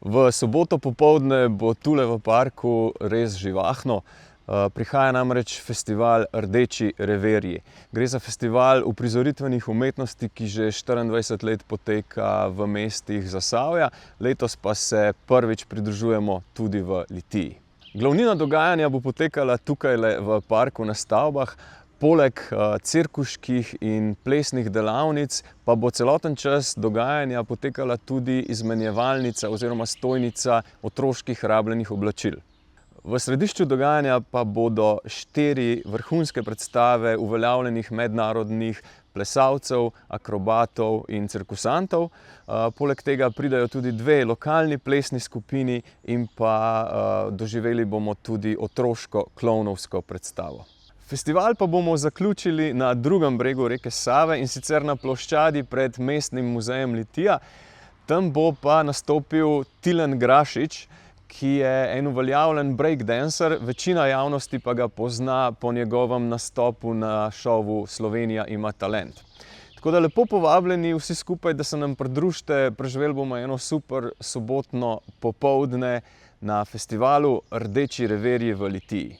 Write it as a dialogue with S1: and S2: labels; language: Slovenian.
S1: V soboto popoldne bo tule v parku res živahno. Prihaja namreč festival Rdeči revirji. Gre za festival uprizoritvenih umetnosti, ki že 24 let poteka v mestih Zasavja, letos pa se prvič pridružujemo tudi v Litiji. Glavnina dogajanja bo potekala tukajle v parku na stavbah. Poleg cirkuških in plesnih delavnic pa bo celoten čas dogajanja potekala tudi izmenjevalnica oziroma stojnica otroških rabljenih oblačil. V središču dogajanja pa bodo 4 vrhunske predstave uveljavljenih mednarodnih plesalcev, akrobatov in cirkusantov. Poleg tega pridajo tudi 2 lokalni plesni skupini in pa doživeli bomo tudi otroško klovnovsko predstavo. Festival pa bomo zaključili na drugem bregu reke Save, in sicer na ploščadi pred Mestnim muzejem Litija. Tam bo pa nastopil Tilen Grašič, ki je en uveljavljen breakdancer, večina javnosti pa ga pozna po njegovem nastopu na šovu Slovenija ima talent. Tako da lepo povabljeni vsi skupaj, da se nam pridružite, preživeli bomo eno super sobotno popoldne na festivalu Rdeči revirji v Litiji.